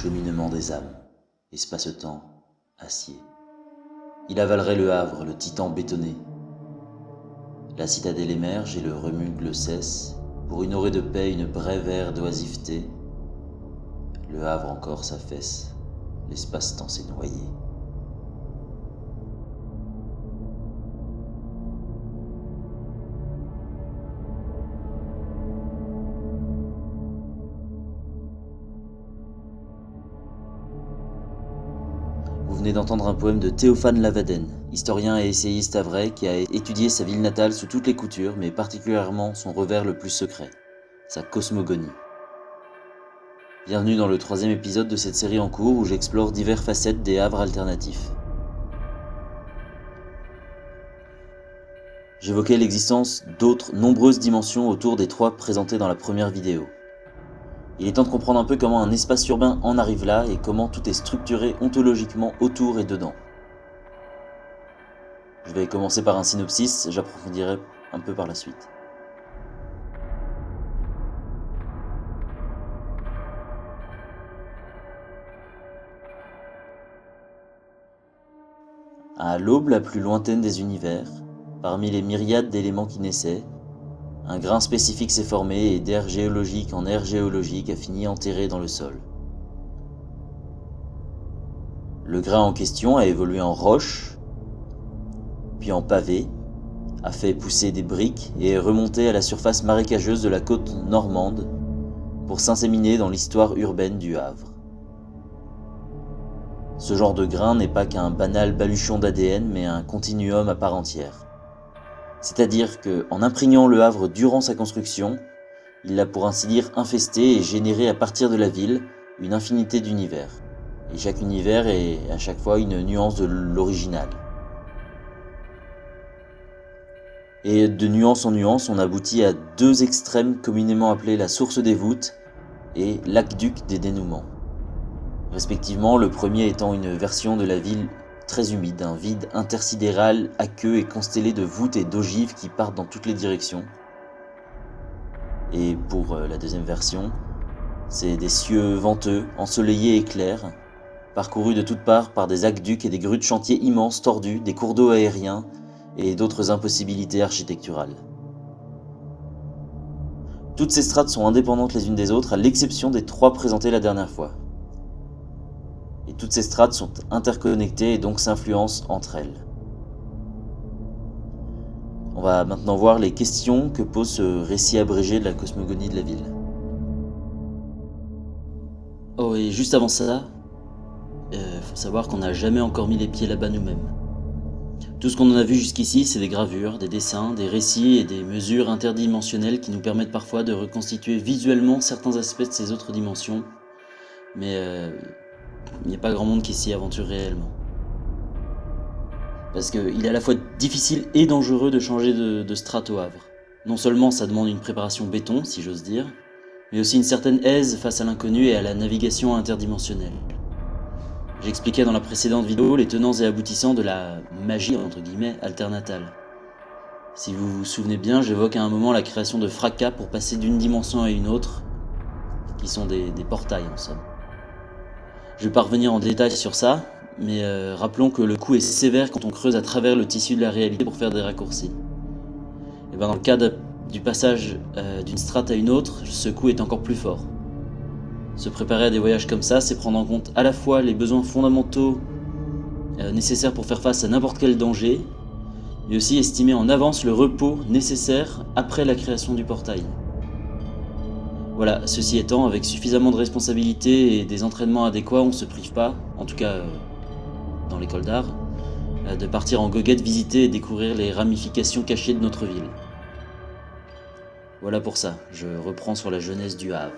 cheminement des âmes, espace-temps, acier. Il avalerait le Havre, le titan bétonné. La citadelle émerge et le remue cesse, pour une orée de paix, une brève ère d'oisiveté. Le Havre encore s'affaisse, l'espace-temps s'est noyé. Vous venez d'entendre un poème de Théophane Lavaden, historien et essayiste havrais qui a étudié sa ville natale sous toutes les coutures, mais particulièrement son revers le plus secret, sa cosmogonie. Bienvenue dans le 3e épisode de cette série en cours où j'explore diverses facettes des havres alternatifs. J'évoquais l'existence d'autres nombreuses dimensions autour des 3 présentées dans la première vidéo. Il est temps de comprendre un peu comment un espace urbain en arrive là et comment tout est structuré ontologiquement autour et dedans. Je vais commencer par un synopsis, j'approfondirai un peu par la suite. À l'aube la plus lointaine des univers, parmi les myriades d'éléments qui naissaient, un grain spécifique s'est formé et d'air géologique en air géologique a fini enterré dans le sol. Le grain en question a évolué en roche, puis en pavé, a fait pousser des briques et est remonté à la surface marécageuse de la côte normande pour s'inséminer dans l'histoire urbaine du Havre. Ce genre de grain n'est pas qu'un banal baluchon d'ADN, mais un continuum à part entière. C'est-à-dire qu'en imprégnant le Havre durant sa construction, il l'a pour ainsi dire infesté et généré à partir de la ville une infinité d'univers. Et chaque univers est à chaque fois une nuance de l'original. Et de nuance en nuance, on aboutit à 2 extrêmes communément appelés la source des voûtes et l'aqueduc des dénouements. Respectivement, le premier étant une version de la ville très humide, un vide intersidéral aqueux et constellé de voûtes et d'ogives qui partent dans toutes les directions. Et pour la deuxième version, c'est des cieux venteux, ensoleillés et clairs, parcourus de toutes parts par des aqueducs et des grues de chantier immenses tordus, des cours d'eau aériens et d'autres impossibilités architecturales. Toutes ces strates sont indépendantes les unes des autres, à l'exception des 3 présentées la dernière fois. Et toutes ces strates sont interconnectées et donc s'influencent entre elles. On va maintenant voir les questions que pose ce récit abrégé de la cosmogonie de la ville. Oh, et juste avant ça, faut savoir qu'on n'a jamais encore mis les pieds là-bas nous-mêmes. Tout ce qu'on en a vu jusqu'ici, c'est des gravures, des dessins, des récits et des mesures interdimensionnelles qui nous permettent parfois de reconstituer visuellement certains aspects de ces autres dimensions, mais il n'y a pas grand monde qui s'y aventure réellement. Parce qu'il est à la fois difficile et dangereux de changer de strate au Havre. Non seulement ça demande une préparation béton, si j'ose dire, mais aussi une certaine aise face à l'inconnu et à la navigation interdimensionnelle. J'expliquais dans la précédente vidéo les tenants et aboutissants de la magie, entre guillemets, alternatale. Si vous vous souvenez bien, j'évoque à un moment la création de fracas pour passer d'une dimension à une autre, qui sont des portails en somme. Je vais pas revenir en détail sur ça, mais rappelons que le coup est sévère quand on creuse à travers le tissu de la réalité pour faire des raccourcis. Et dans le cas du passage d'une strate à une autre, ce coup est encore plus fort. Se préparer à des voyages comme ça, c'est prendre en compte à la fois les besoins fondamentaux nécessaires pour faire face à n'importe quel danger, mais aussi estimer en avance le repos nécessaire après la création du portail. Voilà, ceci étant, avec suffisamment de responsabilités et des entraînements adéquats, on ne se prive pas, en tout cas dans l'école d'art, de partir en goguette visiter et découvrir les ramifications cachées de notre ville. Voilà pour ça, je reprends sur la jeunesse du Havre.